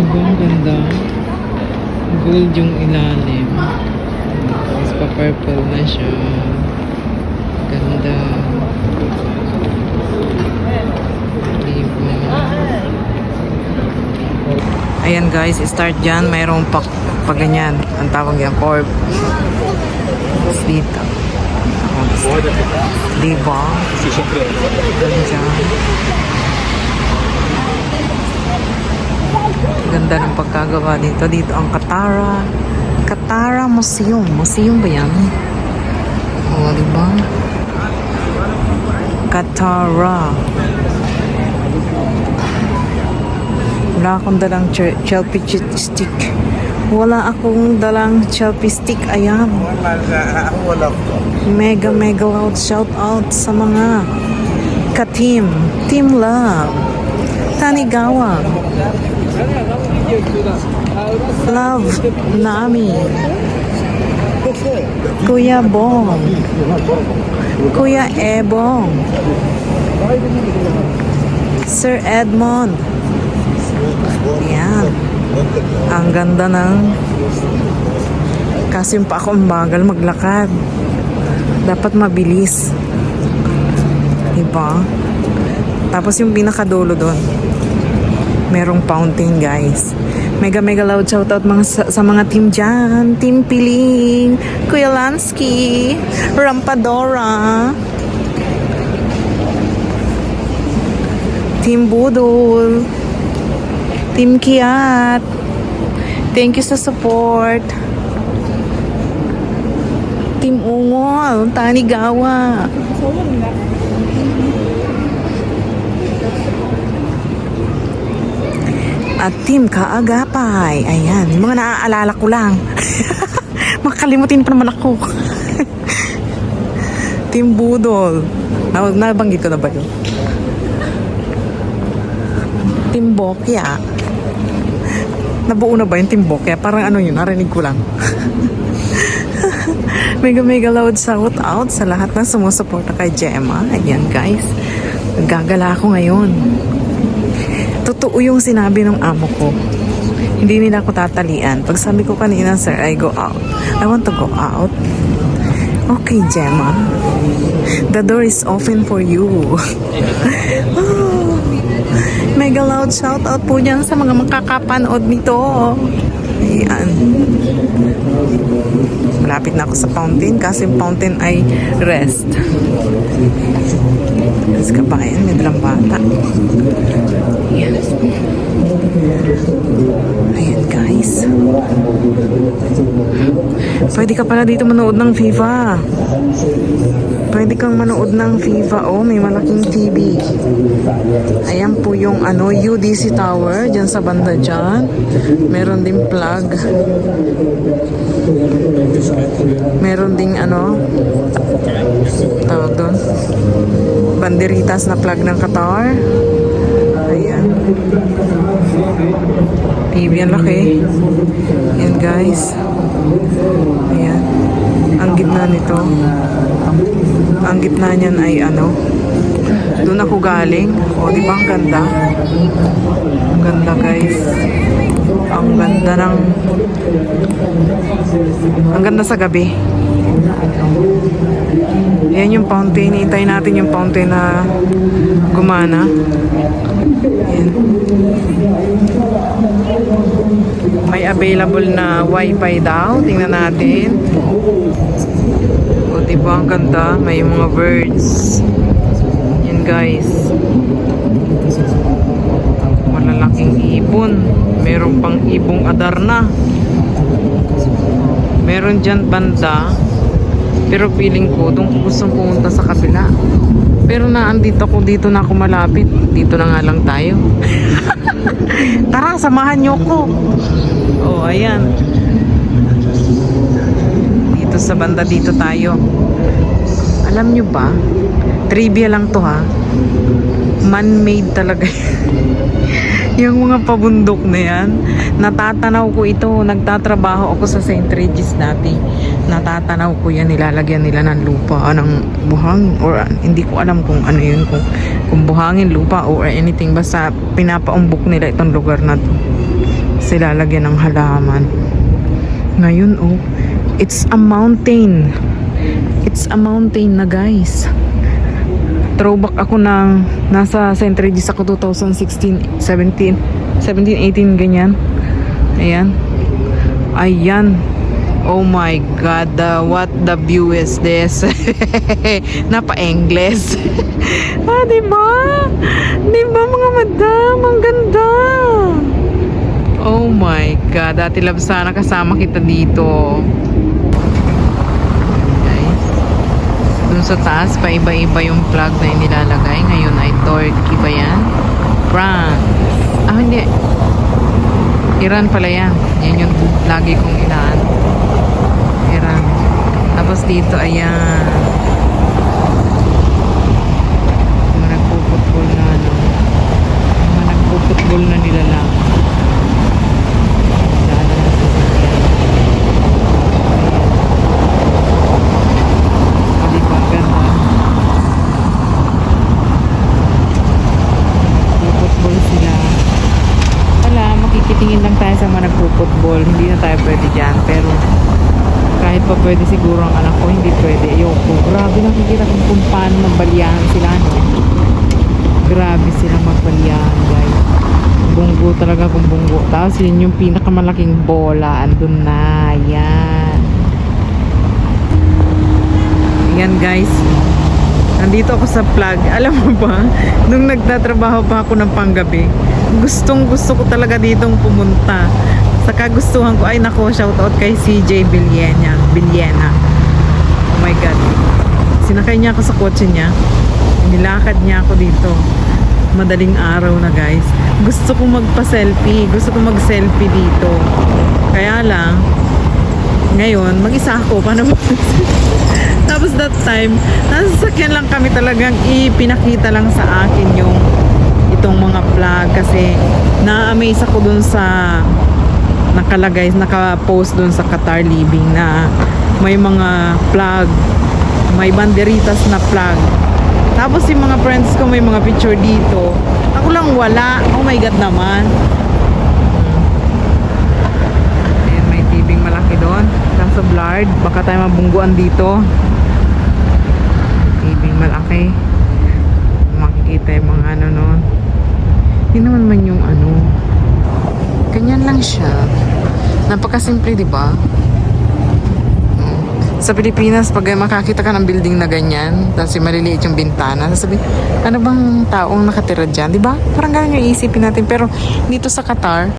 Diba ang ganda? Gold yung ilalim. Tapos pa-purple na siya. Ganda. Diba? Ayan guys, start dyan. Mayroong ganyan. Ang tawag yan, corp. Tapos dito. Diba? Ganda. Ganda ng pagkagawa dito. Dito ang Katara Museum. Museum ba yan? O, diba? Katara. Wala akong dalang chelpy stick. Wala akong dalang chelpy stick. Ayan. Mega loud shout out sa mga ka-team. Team Love. Tanigawa. Love Nami. Kuya Bong. Kuya Ebong. Sir Edmond. Yan. Ang ganda ng kasi pa ako bagal maglakad. Dapat mabilis. Diba? Tapos yung pinakadulo doon, merong fountain guys. Mega loud shoutout sa mga team dyan. Team Piling, Kuya Lansky, Rampadora, Team Budol, Team Kiat. Thank you sa support. Team Ungol, Tanigawa. At Team Kaagapay. Ayan, mga naaalala ko lang. Makalimutin pa naman ako. Team Budol. Nabanggit ko na ba yun? Team Bokya. Nabuo na ba yung Team Bokya? Parang ano yun, narinig ko lang. Mega loud shout out sa lahat ng sumusuporta kay Gemma. Ayan guys, gagala ako ngayon. Totoo yung sinabi ng amo ko. Hindi nila ako tatalian. Pag sabi ko kanina, sir, I go out. I want to go out. Okay, Gemma. The door is open for you. Oh, mega loud shout out po dyan sa mga makakapanood nito. Ayan. Malapit na ako sa fountain kasi fountain ay rest. Kasi kabayan, may dalang bata. Ayan. Ayan guys. Pwede ka pala dito manood ng FIFA. Pwede kang manood ng FIFA. Oh, may malaking TV. Ayan po yung UDC Tower dyan sa banda dyan. Meron din plug. Meron ding tawag doon, banderitas na plug ng Qatar. Ayan. TV ang laki. Ayan guys. Ayan. Ang gitna nito. Ang gitna niyan ay doon ako galing. O, di ba ang ganda? Ang ganda guys. Ang ganda sa gabi. Yan yung fountain. Hintayin natin yung fountain na gumana. Yan. May available na wifi daw. Tingnan natin. O, diba ang ganda? May mga birds. Yan guys. Malalaking ibon. Meron pang ibong Adarna. Meron dyan banda. Pero feeling ko, doon ko gustong pumunta sa kabila. Pero naandito ako, dito na ako malapit. Dito na nga lang tayo. Tara, samahan nyo ko. Oh, ayan. Dito sa banda, dito tayo. Alam nyo ba? Trivia lang to ha. Man-made talaga. Yung mga pabundok na yan, natatanaw ko ito. Nagtatrabaho ako sa St. Regis dati. Natatanaw ko yan, nilalagyan nila ng lupa, ng buhangin, or hindi ko alam kung ano yun, kung buhangin, lupa, or anything. Basta pinapaumbok nila itong lugar na to. tapos ilalagyan ng halaman. Ngayon, oh, it's a mountain. It's a mountain na, guys. Throwback ako ng nasa St. Regis ako 2016, 17, 18, ganyan. Ayan. Ayan. Oh my God, what the view is this? Napa-English. Diba? Diba mga madam? Ang ganda. Oh my God, Ate Love, sana kasama kita dito. Guys, dun sa taas, pa-iba-iba yung flag na inilalagay. Ngayon ay Turkey ba yan? France. Hindi. Iran pala yan. Yan yung lagi kong inaan. Iran. Tapos dito, ayan. Mga nagpuputbol na, ano. Mga nagpuputbol na nila lang. Daan na sa sakyan. Hindi pa ganda. Nagpuputbol sila. Wala, makikitingin lang tayo sa mga nagpuputbol. Hindi na tayo pwede dyan. Pero kahit pa pwede siguro ang anak ko, hindi pwede. Ayoko. Grabe, nakikita kung paano magbaliyahan sila, no? Grabe sila magbaliyahan, guys. Bunggo talaga kung bunggo. Tapos yun yung pinakamalaking bola. Andun na. Yan. Yan, guys. Nandito ako sa plug. Alam mo ba, nung nagtatrabaho pa ako ng panggabi, gustong gusto ko talaga ditong pumunta. Sa kagustuhan ko, ay nako, shoutout kay CJ Villena. Oh my God. Sinakay niya ako sa kotse niya. Nilakad niya ako dito. Madaling araw na, guys. Gusto ko magpa-selfie. Gusto ko mag-selfie dito. Kaya lang, ngayon, mag-isa ako. Paano ba? Tapos that time, nasa sasakyan lang kami, talagang ipinakita lang sa akin yung itong mga flag kasi na-amaze ako dun sa nakalagay, naka-post dun sa Qatar Living na may mga flag, may banderitas na flag. Tapos yung mga friends ko may mga picture dito. Ako lang wala. Oh my God naman. Ayan, may tibing malaki doon. Kaso blurred. Baka tayo mabungguan dito. Tibing malaki. Makikita yung mga ano noon. Hindi naman man yung ano. Ganyan lang siya. Napakasimple, di ba? Sa Pilipinas, pag makakita ka ng building na ganyan, tapos yung maliliit yung bintana, sasabihin, ano bang taong nakatira dyan? Di ba? Parang ganun yung isipin natin. Pero dito sa Qatar,